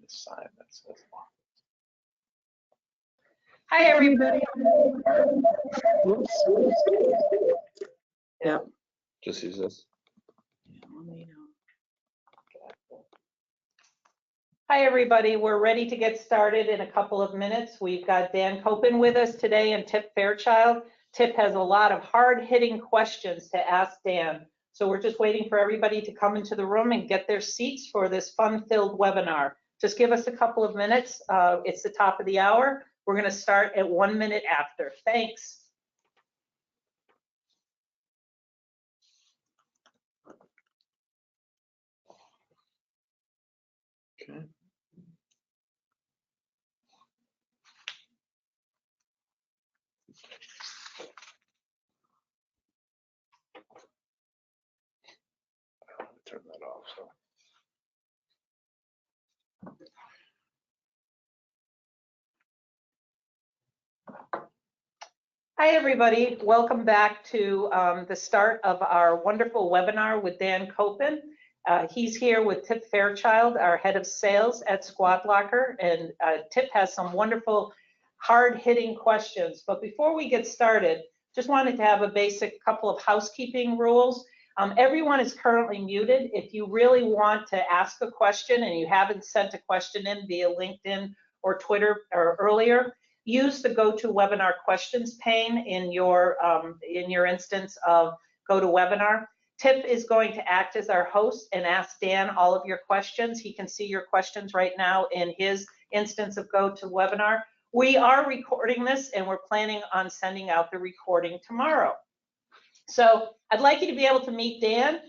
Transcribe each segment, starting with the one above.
Sign that says Hi, everybody. Yeah. just use this. Hi, everybody. We're ready to get started in a couple of minutes. We've got Dan Koppen with us today and Tip Fairchild. Tip has a lot of hard-hitting questions to ask Dan. So we're just waiting for everybody to come into the room and get their seats for this fun-filled webinar. Just give us a couple of minutes. It's the top of the hour. We're going to start at 1 minute after. Thanks. Okay. Turn that off. So. Hi, everybody. Welcome back to the start of our wonderful webinar with Dan Koppen. He's here with Tip Fairchild, our head of sales at SquadLocker, and Tip has some wonderful hard-hitting questions. But before we get started, just wanted to have a basic couple of housekeeping rules. Everyone is currently muted. If you really want to ask a question and you haven't sent a question in via LinkedIn or Twitter or earlier, use the GoToWebinar questions pane in your instance of GoToWebinar. Tip is going to act as our host and ask Dan all of your questions. He can see your questions right now in his instance of GoToWebinar. We are recording this and we're planning on sending out the recording tomorrow. So I'd like you to be able to meet Dan.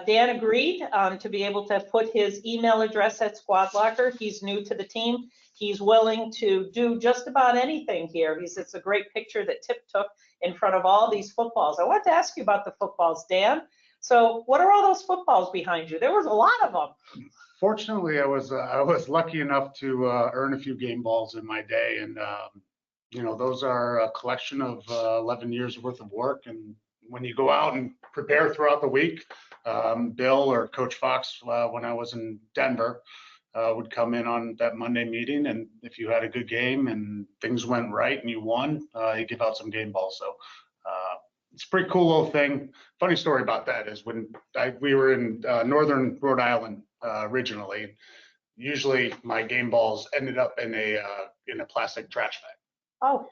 Dan agreed to be able to put his email address at SquadLocker. He's new to the team. He's willing to do just about anything here. It's a great picture that Tip took in front of all these footballs. I wanted to ask you about the footballs, Dan. So what are all those footballs behind you? There was a lot of them. Fortunately, I was lucky enough to earn a few game balls in my day, and you know, those are a collection of 11 years worth of work. And when you go out and prepare throughout the week, Bill or Coach Fox, when I was in Denver, would come in on that Monday meeting, and if you had a good game and things went right and you won, he'd give out some game balls. So it's a pretty cool little thing. Funny story about that is when we were in northern Rhode Island originally, usually my game balls ended up in a plastic trash bag. Oh.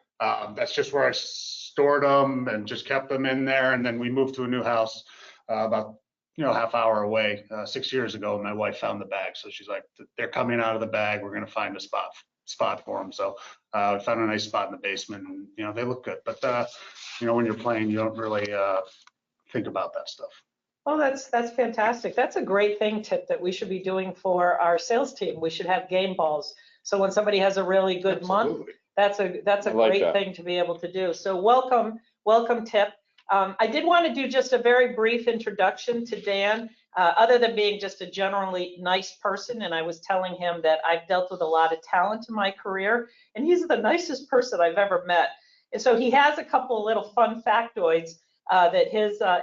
That's just where I stored them and just kept them in there. And then we moved to a new house about half hour away 6 years ago. And my wife found the bag, so she's like, "They're coming out of the bag. We're going to find a spot for them." So I found a nice spot in the basement, and they look good. But when you're playing, you don't really think about that stuff. Oh, that's fantastic. That's a great thing, Tip, that we should be doing for our sales team. We should have game balls. So when somebody has a really good month, that's a great thing to be able to do. So welcome, Tip. I did want to do just a very brief introduction to Dan, other than being just a generally nice person. And I was telling him that I've dealt with a lot of talent in my career, and he's the nicest person I've ever met. And so he has a couple of little fun factoids that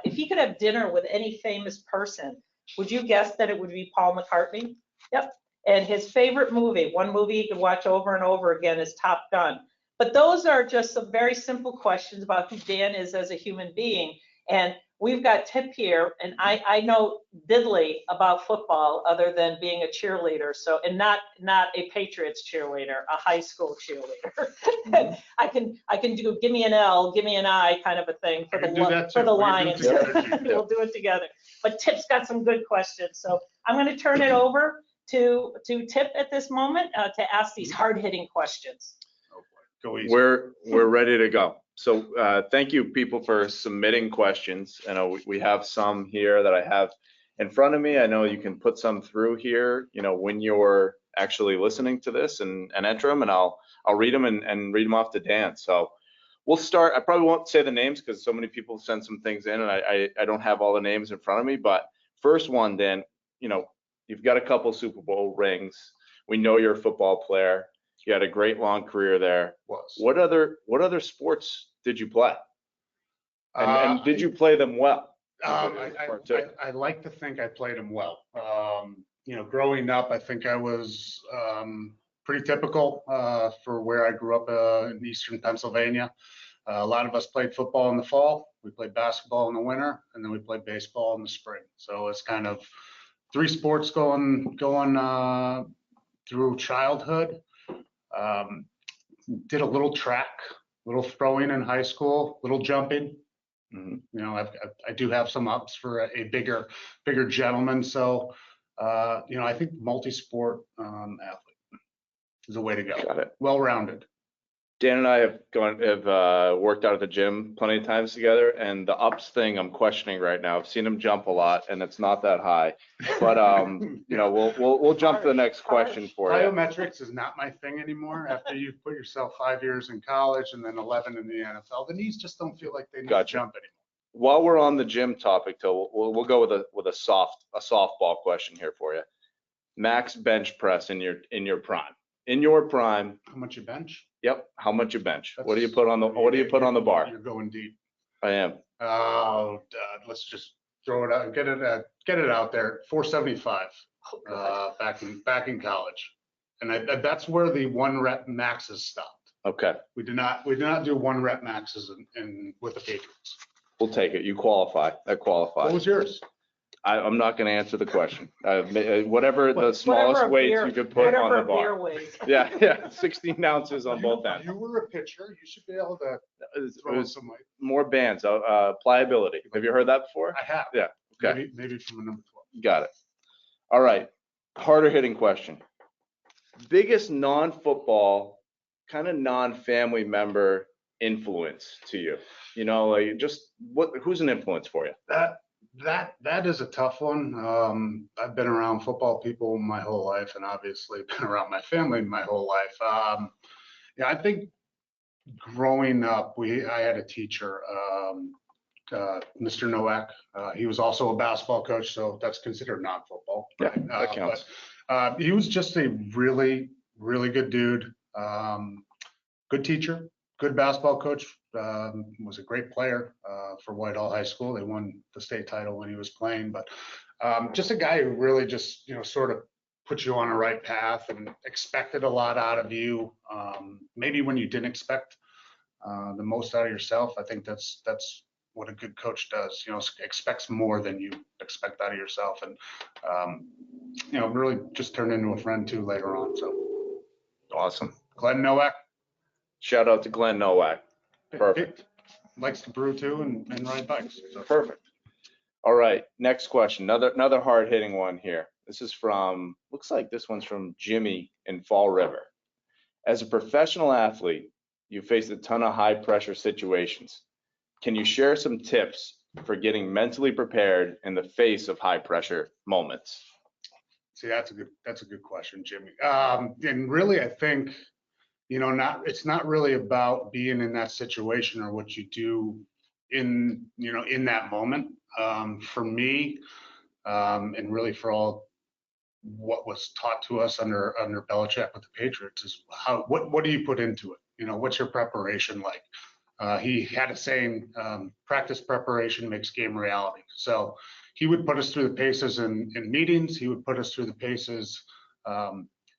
if he could have dinner with any famous person, would you guess that it would be Paul McCartney? Yep. And his favorite movie, one movie he could watch over and over again, is Top Gun. But those are just some very simple questions about who Dan is as a human being. And we've got Tip here, and I know diddly about football other than being a cheerleader. So, and not a Patriots cheerleader, a high school cheerleader. Mm-hmm. I can do give me an L, give me an I kind of a thing for the Lions. We'll do it together. But Tip's got some good questions. So I'm going to turn it over to Tip at this moment to ask these hard-hitting questions. Go easy. We're ready to go. So thank you, people, for submitting questions. I know we have some here that I have in front of me. I know you can put some through here, when you're actually listening to this and enter them, and I'll read them and read them off to Dan. So we'll start. I probably won't say the names because so many people send some things in, and I don't have all the names in front of me. But first one, Dan, you know, you've got a couple Super Bowl rings. We know you're a football player. You had a great long career there. What other sports did you play? And did you play them well? I like to think I played them well. You know, growing up, I think I was pretty typical for where I grew up in eastern Pennsylvania. A lot of us played football in the fall. We played basketball in the winter, and then we played baseball in the spring. So it's kind of 3 sports going through childhood. Did a little track, little throwing in high school, little jumping. You know, I do have some ups for a bigger gentleman. So, you know, I think multi-sport athlete is a way to go. Got it. Well-rounded. Dan and I have worked out at the gym plenty of times together, and the ups thing I'm questioning right now. I've seen him jump a lot, and it's not that high. But you know, we'll jump to the next question for you. Plyometrics is not my thing anymore. After you've put yourself 5 years in college and then 11 in the NFL, the knees just don't feel like they need to jump anymore. While we're on the gym topic, Till, we'll go with a softball question here for you. Max bench press in your prime. In your prime. How much you bench? Yep. How much you bench? What do you put on the bar? You're going deep. I am. Oh, let's just throw it out and get it out there. 475 back in college, and that's where the 1 rep maxes stopped. Okay. We did not do 1 rep maxes with the Patriots. We'll take it. You qualify. That qualifies. What was yours? I'm not going to answer the question. Whatever the smallest weights you could put on the bar. Yeah, 16 ounces on both ends. You were a pitcher. You should be able to throw some weight. More bands, pliability. Have you heard that before? I have. Yeah. Okay. Maybe from a number 12. Got it. All right. Harder hitting question. Biggest non-football, kind of non-family member influence to you? You know, like just who's an influence for you? That is a tough one. I've been around football people my whole life, and obviously been around my family my whole life. Yeah, I think growing up, I had a teacher, Mr. Nowak. He was also a basketball coach, so that's considered non-football. Yeah, that counts. But, he was just a really, really good dude. Good teacher, good basketball coach. Was a great player for Whitehall High School. They won the state title when he was playing, but just a guy who really just, you know, sort of put you on a right path and expected a lot out of you. Maybe when you didn't expect the most out of yourself. I think that's what a good coach does, you know, expects more than you expect out of yourself. And, you know, really just turned into a friend too later on. So awesome. Glenn Nowak. Shout out to Glenn Nowak. Perfect. Likes to brew too and ride bikes. So. Perfect. All right. Next question. Another hard hitting one here. This is looks like this one's from Jimmy in Fall River. As a professional athlete, you faced a ton of high pressure situations. Can you share some tips for getting mentally prepared in the face of high pressure moments? See, that's a good question, Jimmy. And really, I think, you know, it's not really about being in that situation or what you do in that moment. For me, and really for all what was taught to us under Belichick with the Patriots is what do you put into it? You know, what's your preparation like? He had a saying, practice preparation makes game reality. So he would put us through the paces in meetings. He would put us through the paces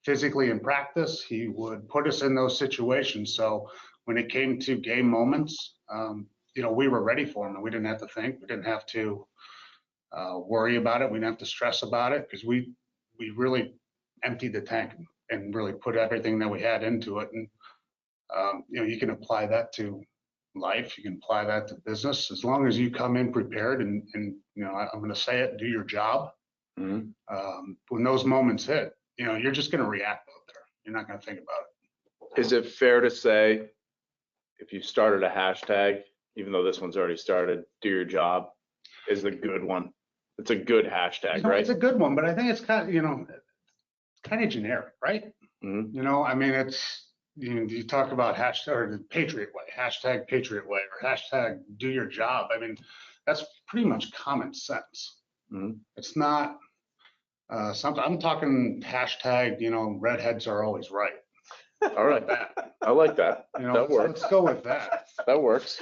physically in practice. He would put us in those situations. So when it came to game moments, you know, we were ready for them, and we didn't have to think. We didn't have to worry about it. We didn't have to stress about it because we really emptied the tank and really put everything that we had into it. And you know, you can apply that to life. You can apply that to business as long as you come in prepared and you know, I'm going to say it, do your job. Mm-hmm. When those moments hit, you know, you're just going to react out there. You're not going to think about it. Is it fair to say if you started a hashtag, even though this one's already started, do your job is the good one? It's a good hashtag, you know, right? It's a good one, but I think it's kind of, you know, kind of generic, right? Mm-hmm. You know, I mean, you talk about hashtag or the Patriot way, hashtag Patriot way, or hashtag do your job. I mean, that's pretty much common sense. It's not something. I'm talking hashtag, redheads are always right. All right. I like that. That works. Let's go with that. That works.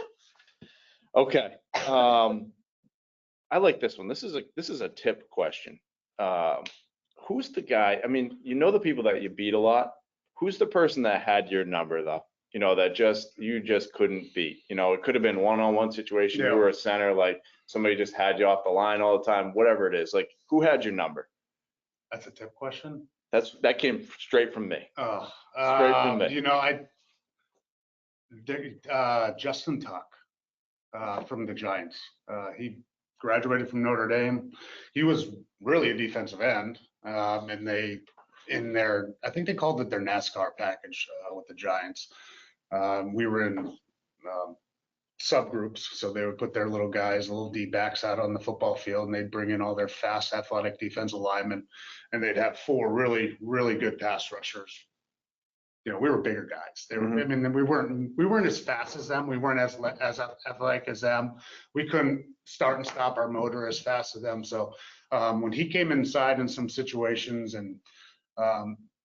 Okay. I like this one. This is a tip question. Who's the guy? I mean, the people that you beat a lot. Who's the person that had your number though? That you just couldn't beat. It could have been one-on-one situation. Yeah. You were a center, like somebody just had you off the line all the time. Whatever it is, like who had your number? That's a tip question. That came straight from me. Oh, Straight from me. Justin Tuck from the Giants. He graduated from Notre Dame. He was really a defensive end, and I think they called it their NASCAR package with the Giants. We were in subgroups, so they would put their little guys, little D-backs out on the football field, and they'd bring in all their fast, athletic defensive linemen, and they'd have 4 really, really good pass rushers. We were bigger guys. I mean, we weren't as fast as them. We weren't as athletic as them. We couldn't start and stop our motor as fast as them. So when he came inside in some situations, and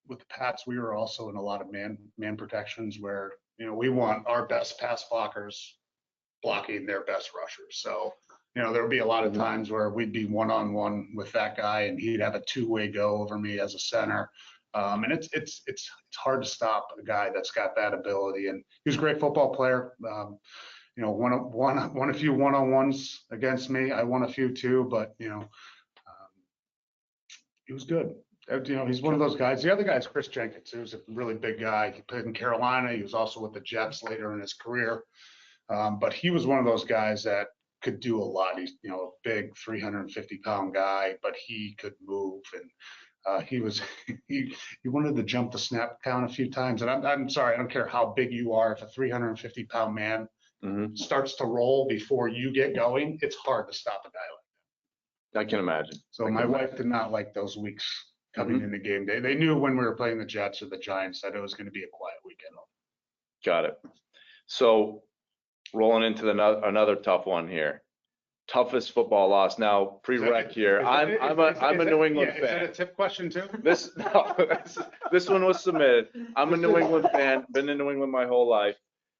with the Pats, we were also in a lot of man protections where we want our best pass blockers blocking their best rushers. So there would be a lot of times where we'd be one-on-one with that guy, and he'd have a 2-way go over me as a center. And it's hard to stop a guy that's got that ability. And he was a great football player. Won a few one-on-ones against me. I won a few too, but he was good. He's one of those guys. The other guy is Chris Jenkins, who's a really big guy. He played in Carolina. He was also with the Jets later in his career. But he was one of those guys that could do a lot. He's, a big 350-pound guy, but he could move. And he wanted to jump the snap count a few times. And I'm sorry, I don't care how big you are. If a 350-pound man starts to roll before you get going, it's hard to stop a guy like that. I can imagine. So my wife did not like those weeks coming into game day. They knew when we were playing the Jets or the Giants that it was going to be a quiet weekend. Got it. So rolling into another tough one here. Toughest football loss. Now, pre-rec here. I'm a New England fan. Is that a tip question too? This one was submitted. I'm a New England fan. Been in New England my whole life.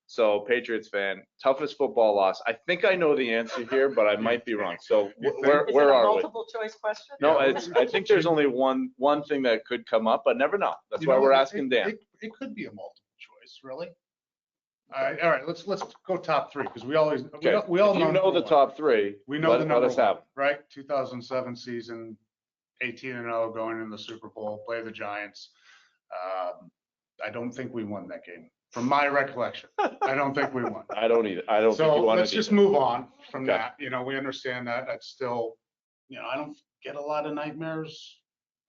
So Patriots fan. Toughest football loss. I think I know the answer here, but I might be wrong. So where Is it a are we? multiple choice question? No, I think there's only one thing that could come up, but never know. That's why we're asking Dan. It could be a multiple choice, really. All right. Let's go top 3 because we all If know the top 3. We know the number let us have one, right? 2007 season, 18-0, going in the Super Bowl, play the Giants. I don't think we won that game. From my recollection, I don't think we won. I don't either. I don't think you won. So let's just move on from Okay. that. We understand that. That's still, I don't get a lot of nightmares,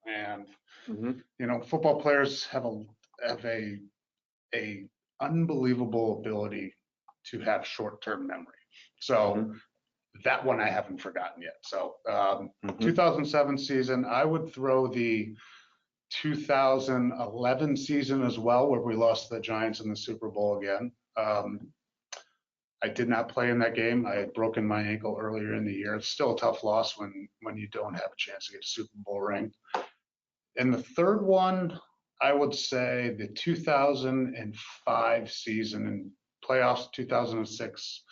and football players have a unbelievable ability to have short-term memory. So that one I haven't forgotten yet. So 2007 season, I would throw the 2011 season as well, where we lost to the Giants in the Super Bowl again. I did not play in that game. I had broken my ankle earlier in the year. It's still a tough loss when you don't have a chance to get a Super Bowl ring. And the third one, I would say the 2005 season and playoffs, 2006,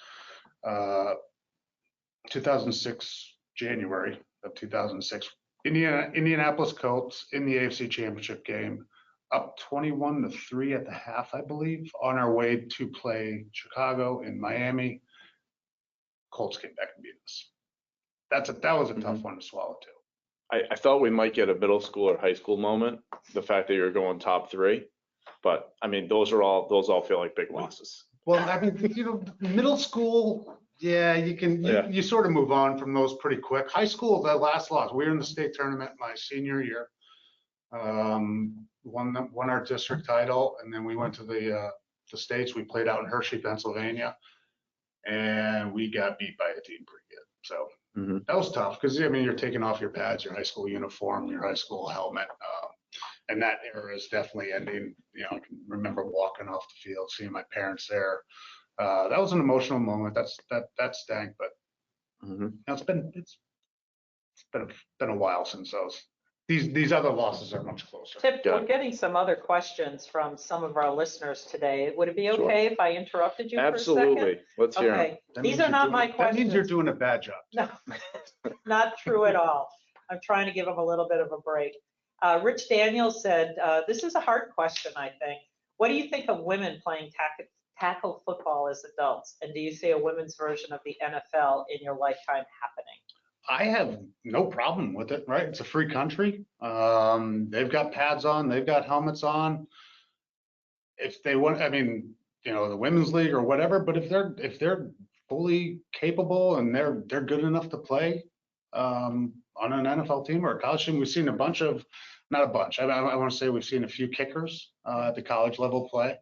January of 2006. Indianapolis Colts in the AFC Championship game, up 21-3 at the half, I believe, on our way to play Chicago and Miami. Colts came back and beat us. That was a tough one to swallow too. I thought we might get a middle school or high school moment, the fact that you're going top 3, but I mean, those all feel like big losses. Well, I mean, middle school, yeah, you sort of move on from those pretty quick. High school, the last loss, we were in the state tournament my senior year, won our district title, and then we went to the States. We played out in Hershey, Pennsylvania, and we got beat by a team pretty good. So that was tough because, I mean, you're taking off your pads, your high school uniform, your high school helmet, and that era is definitely ending. You know, I can remember walking off the field, seeing my parents there. That was an emotional moment. That stank, but you know, it's been a while since those. These other losses are much closer. Tip, we're getting some other questions from some of our listeners today. Would it be okay if I interrupted you for a second? Absolutely. Let's hear 'em. Okay, these are not my questions. That means you're doing a bad job. No, not true at all. I'm trying to give them a little bit of a break. Rich Daniels said, this is a hard question, I think. What do you think of women playing tackle football as adults? And do you see a women's version of the NFL in your lifetime happening? I have no problem with it, right? It's a free country. They've got pads on, they've got helmets on. If they want, I mean, you know, the women's league or whatever, but if they're fully capable and they're good enough to play on an NFL team or a college team, we've seen a bunch of, not a bunch, I want to say we've seen a few kickers at the college level play.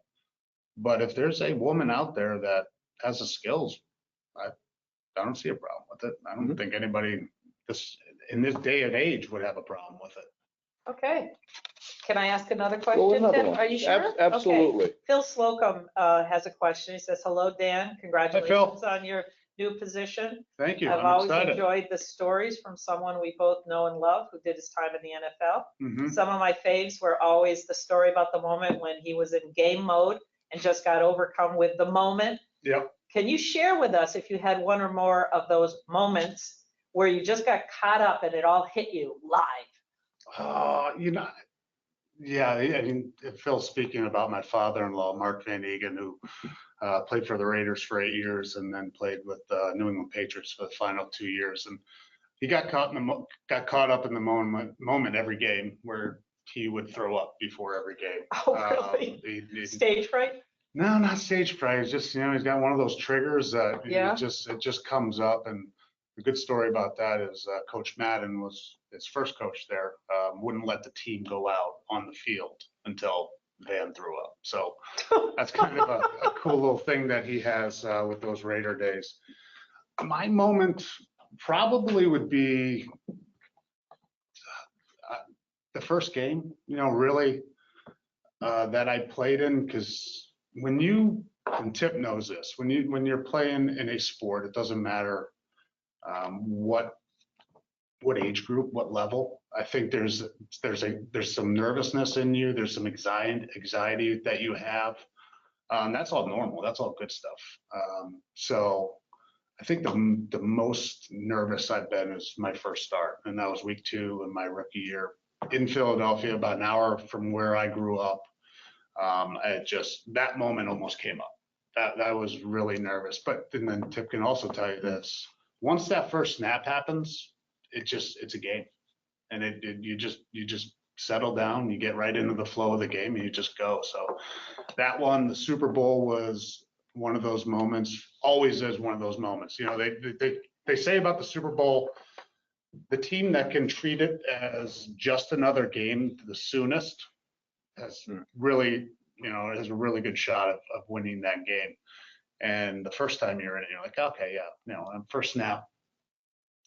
But if there's a woman out there that has the skills, I don't see a problem with it. I don't think anybody in this day and age would have a problem with it. Okay. Can I ask another question? Well, another Tim? one. Are you sure? Absolutely. Okay. Phil Slocum has a question. He says, hello, Dan. Congratulations on your new position. Thank you. I've I'm always excited. enjoyed the stories from someone we both know and love who did his time in the NFL. Some of my faves were always the story about the moment when he was in game mode and just got overcome with the moment. Yep. Can you share with us if you had one or more of those moments where you just got caught up and it all hit you live? You know, yeah, I mean, Phil's speaking about my father-in-law, Mark Van Egan, who played for the Raiders for 8 years and then played with the New England Patriots for the final 2 years. And he got caught up in the moment every game where he would throw up before every game. Oh, really? Stage fright? No, not stage fright. It's just, you know, he's got one of those triggers that Yeah. it just comes up. And the good story about that is Coach Madden was his first coach there, wouldn't let the team go out on the field until Van threw up. So that's kind of a cool little thing that he has with those Raider days. My moment probably would be the first game, you know, really that I played in, because when you, and Tip knows this, when you're playing in a sport, it doesn't matter what age group, what level. I think there's some nervousness in you. There's some anxiety that you have. That's all normal. That's all good stuff. So I think the most nervous I've been is my first start, and that was week 2 in my rookie year in Philadelphia, about an hour from where I grew up. That moment almost came up. That was really nervous. But then Tip can also tell you this: once that first snap happens, it's a game, and you just settle down, you get right into the flow of the game, and you just go. So that one, the Super Bowl, was one of those moments. Always is one of those moments. You know, they say about the Super Bowl, the team that can treat it as just another game the soonest has really, you know, has a really good shot of winning that game. And the first time you're in it, you're like, okay, yeah, you know, first snap,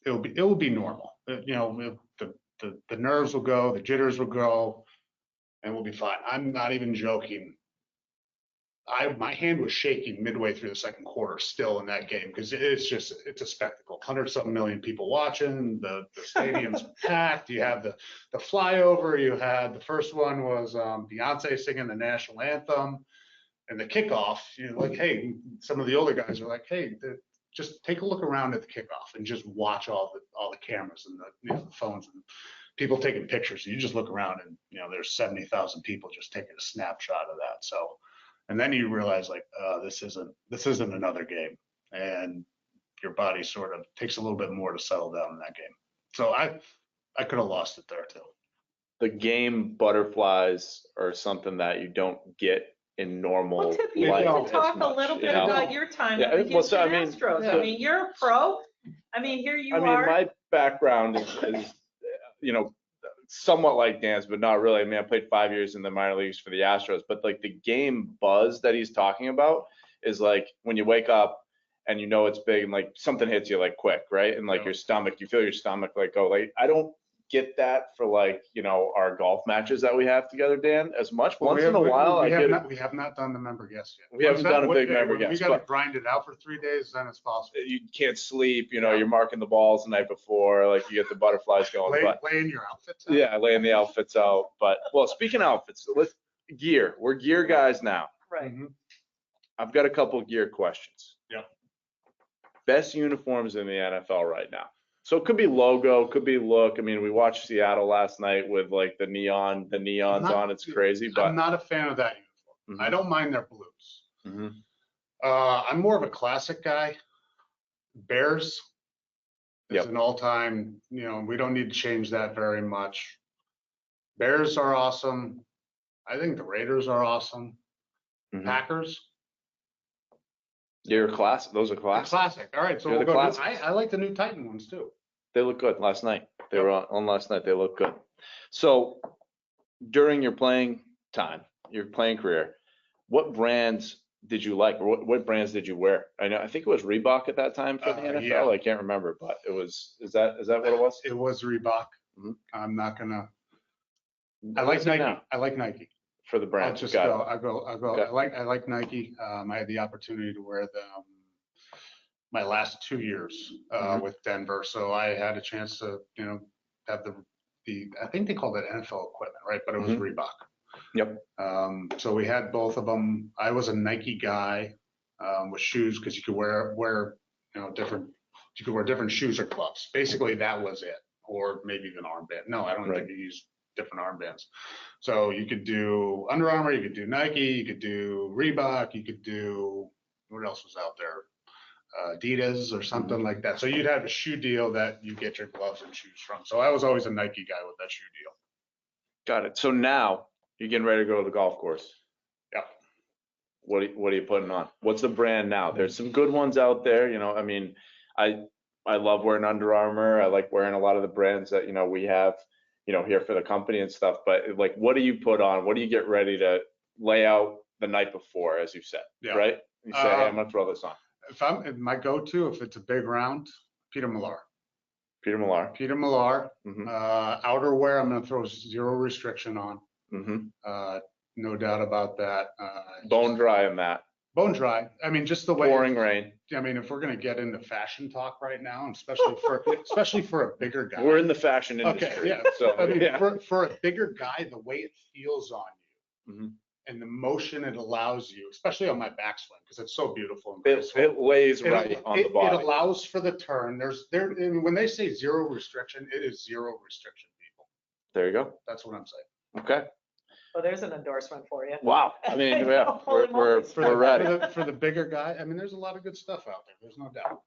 it will be normal. You know, the nerves will go, the jitters will go, and we'll be fine. I'm not even joking. My hand was shaking midway through the second quarter still in that game, because it's a spectacle. 100-something million people watching, the stadium's packed. You have the flyover. You had the first one was Beyonce singing the national anthem, and the kickoff. You're like, hey, some of the older guys are like, hey, just take a look around at the kickoff and just watch all the cameras and the phones and people taking pictures. You just look around and, you know, there's 70,000 people just taking a snapshot of that. So. And then you realize, like, this isn't another game, and your body sort of takes a little bit more to settle down in that game. So I could have lost it there too. The game butterflies are something that you don't get in normal Well, Tip, you life. need to talk as much, a little bit you know? about your time Yeah, at the well, Houston so, I mean, Astros. yeah. I mean, you're a pro. I mean, here you are. I mean, my background is, you know, somewhat like Dan's, but not really. I mean, I played 5 years in the minor leagues for the Astros, but like the game buzz that he's talking about is like when you wake up and you know it's big and like something hits you like quick, right? And like your stomach, you feel your stomach like go, like I don't get that for like, our golf matches that we have together, Dan, as much. Well, Once in a while, I get it. We have not done the member guest yet. We haven't done a big member We guest, got to but grind it out for 3 days, then it's possible. you can't sleep, Yeah. you're marking the balls the night before, like you get the butterflies going. But Laying your outfits out. yeah, laying the outfits out. But well, speaking of outfits, gear. We're gear guys now. Right. Mhm. I've got a couple gear questions. Yep. Best uniforms in the NFL right now. So it could be logo, could be look. I mean, we watched Seattle last night with like the neons on. It's crazy, but I'm not a fan of that uniform. I don't mind their blues. Mhm. I'm more of a classic guy. Bears is Yep. an all-time, we don't need to change that very much. Bears are awesome. I think the Raiders are awesome. Mhm. Packers, Those are they're classic. classic. All right, so They're we'll the go. classics. I like the new Titan ones too. They look good last night. They Yep. were on last night. They look good. So during your playing time, your playing career, what brands did you like? Or what brands did you wear? I think it was Reebok at that time for the NFL. Yeah. I can't remember, but it was, is that what it was? It was Reebok. Mhm. I'm not gonna. I What like is it Nike. now I like Nike. for the I'll brand. just Got go. it. I go. Okay. I like Nike. I had the opportunity to wear them my last 2 years Mhm. with Denver, so I had a chance to have the I think they called it NFL equipment, right? But it was Mhm. Reebok. Yep. So we had both of them. I was a Nike guy with shoes because you could wear different. You could wear different shoes or gloves. Basically, that was it, or maybe even armband. No, I don't Right. think you use different armbands. So you could do Under Armour, you could do Nike, you could do Reebok, you could do what else was out there? Adidas or something like that. So you'd have a shoe deal that you get your gloves and shoes from. So I was always a Nike guy with that shoe deal. Got it. So now you're getting ready to go to the golf course. Yeah. What are you putting on? What's the brand now? There's some good ones out there. I mean, I love wearing Under Armour. I like wearing a lot of the brands that, we have, here for the company and stuff. But like, what do you put on? What do you get ready to lay out the night before, as you said, Yeah. right? You say, hey, I'm going to throw this on. If my go-to, if it's a big round, Peter Millar. Peter Millar. Mm-hmm. Outerwear, I'm going to throw zero restriction on. Mm-hmm. No doubt about that. Bone dry on that. Bone dry. I mean, just the way. Pouring rain. I mean, if we're going to get into fashion talk right now, and especially for a bigger guy. We're in the fashion industry. Okay, yeah. So, I mean, yeah. for a bigger guy, the way it feels on you Mm-hmm. and the motion it allows you, especially on my backswing, because it's so beautiful. And It lays right on the body. It allows for the turn. When they say zero restriction, it is zero restriction, people. There you go. That's what I'm saying. Okay. Well, there's an endorsement for you. Wow. I mean, yeah, Holy we're moly. ready. For the bigger guy, I mean, there's a lot of good stuff out there. There's no doubt.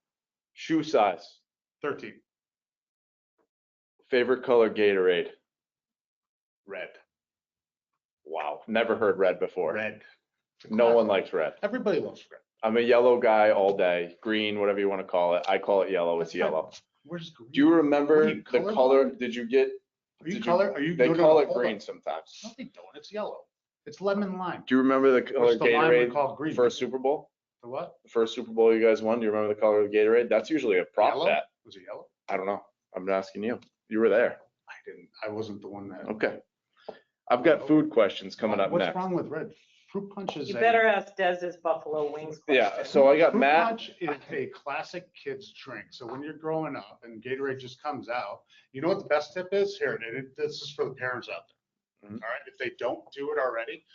Shoe size. 13. Favorite color Gatorade. Red. Wow. Never heard red before. Red. No one likes red. Everybody loves red. I'm a yellow guy all day. Green, whatever you want to call it. I call it yellow. It's yellow. Where's green? Do you remember What are you, the colorblind? color? Did you get? Are you did color? Are you? They no, call it hold green on. sometimes. No, they don't. It's yellow. It's lemon lime. Do you remember the color What's the lime we Gatorade call green? first Super Bowl? The what? The first Super Bowl you guys won. Do you remember the color of Gatorade? That's usually a prop Yellow? bet. Was it yellow? I don't know. I'm asking you. You were there. I didn't. I wasn't the one that. Okay. I've got food questions coming up What's next. wrong with red? Fruit punch is You better ask Dez's Buffalo Wings question. Yeah, so I got Fruit Matt. punch is a classic kid's drink. So when you're growing up and Gatorade just comes out, you know what the best tip is? Here, this is for the parents out there. Mhm. All right, if they don't do it already.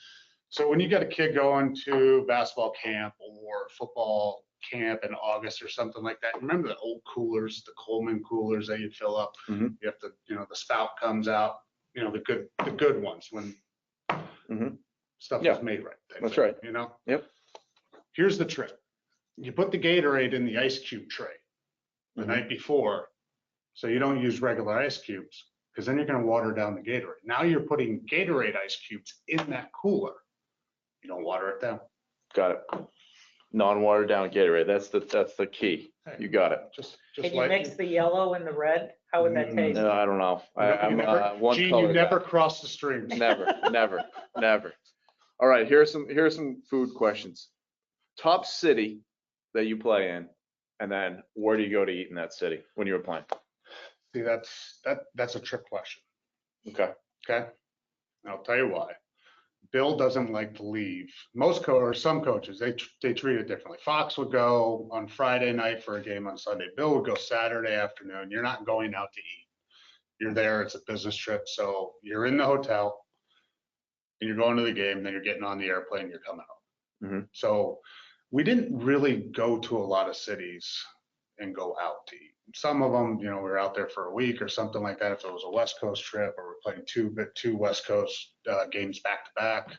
So when you got a kid going to basketball camp or football camp in August or something like that, remember the old coolers, the Coleman coolers that you'd fill up? Mhm. You have to, the spout comes out, the good ones when Mhm. stuff Yeah, was made right. type that's thing, right. Yep. Here's the trick. You put the Gatorade in the ice cube tray the Mhm. night before, so you don't use regular ice cubes, because then you're going to water down the Gatorade. Now you're putting Gatorade ice cubes in that cooler. You don't water it down. Got it. Non-watered down Gatorade. That's the key. You got it. Just Can you like mix the yellow and the red? How would that taste? No, I don't know. I'm one Gene, color you never guy. cross the streams. Never. All right, here are some food questions. Top city that you play in, and then where do you go to eat in that city when you were playing? See, that's a trick question. Okay. Okay. And I'll tell you why. Bill doesn't like to leave. Some coaches, they treat it differently. Fox would go on Friday night for a game on Sunday. Bill would go Saturday afternoon. You're not going out to eat. You're there. It's a business trip. So you're in the hotel and you're going to the game, then you're getting on the airplane, you're coming home. Mhm. So we didn't really go to a lot of cities and go out to eat. Some of them, we were out there for a week or something like that. If it was a West Coast trip, or we're playing two West Coast games back to back.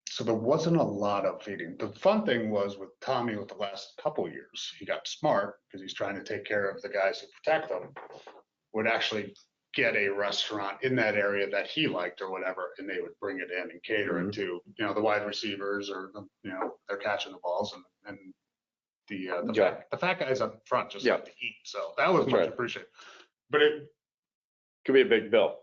So there wasn't a lot of eating. The fun thing was with Tommy with the last couple of years, he got smart because he's trying to take care of the guys who protect them, would actually get a restaurant in that area that he liked or whatever, and they would bring it in and cater it to, the wide receivers, or, they're catching the balls, and the fat guys up front just like to eat. So that was much appreciated. But it could be a big bill.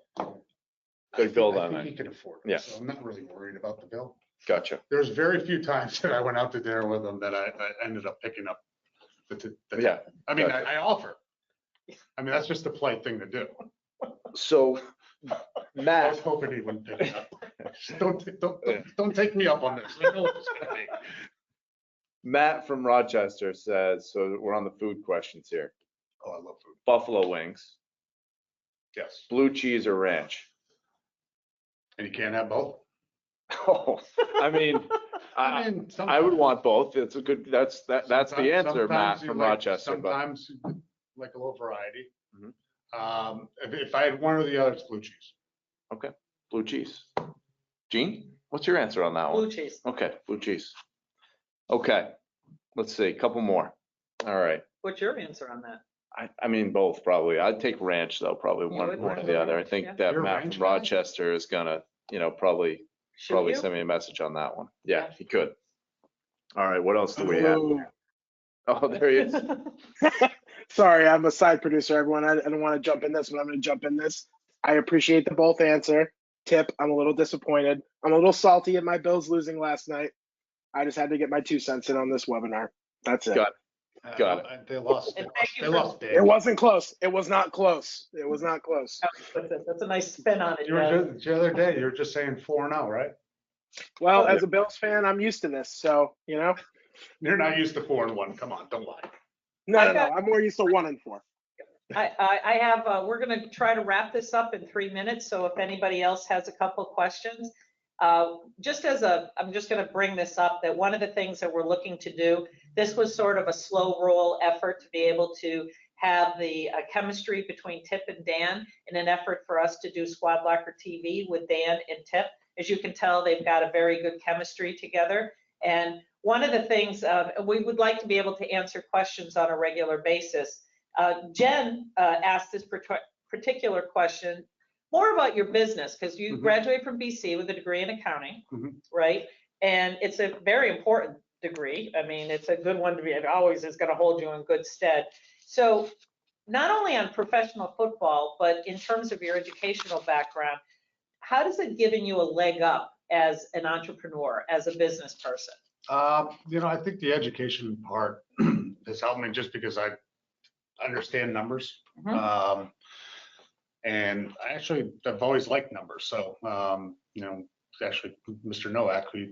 Big bill I on think he that. can afford it. Yeah. So I'm not really worried about the bill. Gotcha. There's very few times that I went out to dinner with him that I ended up picking up the Yeah. I mean, Gotcha. I offer. I mean, that's just the polite thing to do. So, I was Matt, hoping he wouldn't pick it up. Don't take me up on this. I know what it's gonna be. Matt from Rochester says, so we're on the food questions here. Oh, I love food. Buffalo wings, Yes. blue cheese or ranch? And you can't have both. Oh, I mean, I would want both. It's a good, that's the answer, Matt sometimes you from like- Rochester. But Sometimes you like a little variety. Mhm. If I had one or the other, it's blue cheese. okay, blue cheese. Gene, what's your answer on that one? Blue cheese. Okay, blue cheese. Okay, let's see, a couple more. All right. What's your answer on that? I mean, both probably. I'd take ranch though, probably You one would? or the other. I think Yeah. that You're a Matt ranch from guy? Rochester is gonna, probably Should you? send me a message on that one. Yeah, Yeah. he could. All right, what else do we have? Ooh. Oh, there he is. Sorry, I'm a side producer, everyone. I don't want to jump in this, but I'm going to jump in this. I appreciate the both answer. Tip, I'm a little disappointed. I'm a little salty at my Bills losing last night. I just had to get my 2 cents in on this webinar. That's it. Got Got it. They lost. And thank you They for- lost big. It wasn't close. It was not close. It was not close. That's a nice spin on it, You were Jen. just, the other day, you were just saying 4-0, right? Well, as a Bills fan, I'm used to this. So, You're not used to 4-1. Come on, don't lie. no. I'm more used to 1 and 4. I have, we're going to try to wrap this up in 3 minutes. So if anybody else has a couple of questions, I'm just going to bring this up, that one of the things that we're looking to do, this was sort of a slow roll effort to be able to have the chemistry between Tip and Dan, in an effort for us to do SquadLocker TV with Dan and Tip. As you can tell, they've got a very good chemistry together. And one of the things, we would like to be able to answer questions on a regular basis. Jen asked this particular question more about your business, because you graduated from BC with a degree in accounting, right? And it's a very important degree. I mean, it's a good one to be, it always is going to hold you in good stead. So not only on professional football, but in terms of your educational background, how does it giving you a leg up as an entrepreneur, as a business person? I think the education part has helped me just because I understand numbers. And I've always liked numbers. So, actually Mr. Nowak, who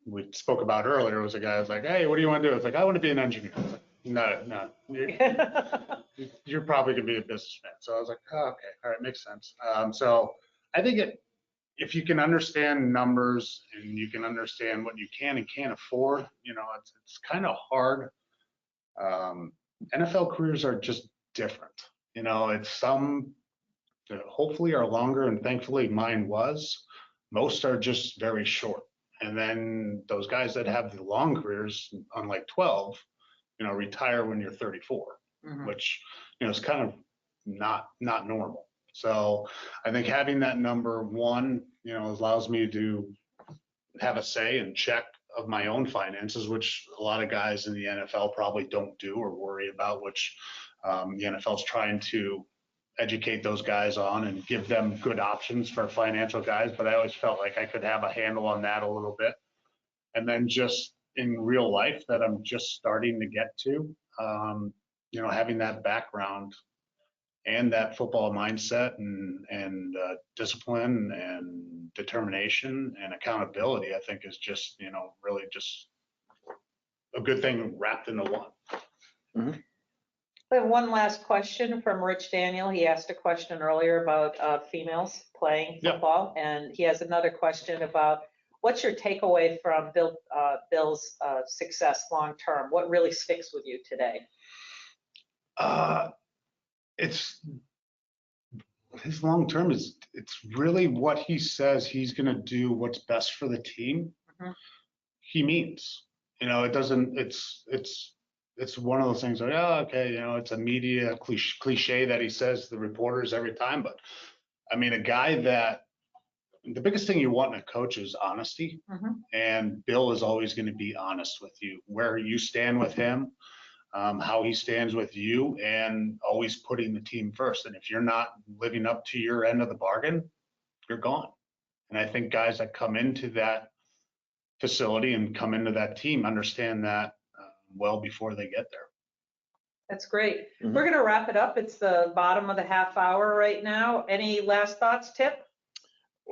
we spoke about earlier, was a guy who was like, hey, what do you want to do? It's like, I want to be an engineer. I was like, no, you're probably going to be a businessman. So I was like, oh, okay, all right, makes sense. So I think if you can understand numbers and you can understand what you can and can't afford, it's kind of hard. NFL careers are just different. It's some that hopefully are longer, and thankfully mine was. Most are just very short. And then those guys that have the long careers, unlike 12, retire when you're 34, which, is kind of not normal. So I think having that number one, allows me to have a say and check of my own finances, which a lot of guys in the NFL probably don't do or worry about, which the NFL is trying to educate those guys on and give them good options for financial guys. But I always felt like I could have a handle on that a little bit. And then just in real life that I'm just starting to get to, you know, having that background and that football mindset and discipline and determination and accountability, I think is just, you know, really just a good thing wrapped into one. Mhm. I have one last question from Rich Daniel. He asked a question earlier about females playing Yeah. football, and he has another question about what's your takeaway from Bill's success long-term? What really sticks with you today? It's his long term is it's really what he says he's going to do what's best for the team. Mhm. He means, you know, it doesn't, it's one of those things like, oh, okay, you know, it's a media cliche that he says to the reporters every time. But I mean, a guy that the biggest thing you want in a coach is honesty. Mhm. And Bill is always going to be honest with you, where you stand with him, how he stands with you, and always putting the team first. And if you're not living up to your end of the bargain, you're gone. And I think guys that come into that facility and come into that team understand that well before they get there. That's great. Mhm. We're going to wrap it up. It's the bottom of the half hour right now. Any last thoughts, Tip?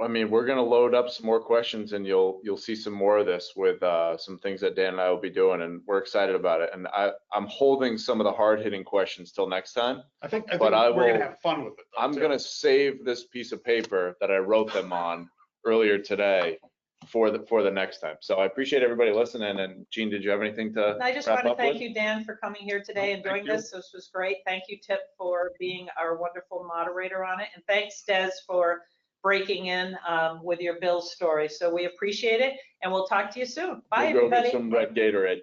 I mean, we're gonna load up some more questions, and you'll see some more of this with some things that Dan and I will be doing, and we're excited about it. And I'm holding some of the hard hitting questions till next time. I think I we're will- going to have fun with it. Though, I'm too. gonna save this piece of paper that I wrote them on earlier today for the next time. So I appreciate everybody listening. And Gene, did you have anything to I just wrap want to up thank with? you, Dan, for coming here today and doing Thank you. this. This was great. Thank you, Tip, for being our wonderful moderator on it. And thanks, Des, for breaking in with your Bills story. So we appreciate it, and we'll talk to you soon. Bye, We'll go get everybody. some red Gatorade.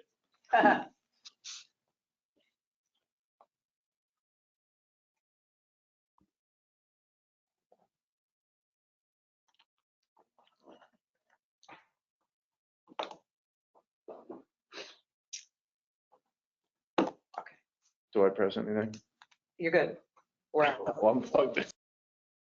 Do I press anything? You're good. We're out. I'll unplug this.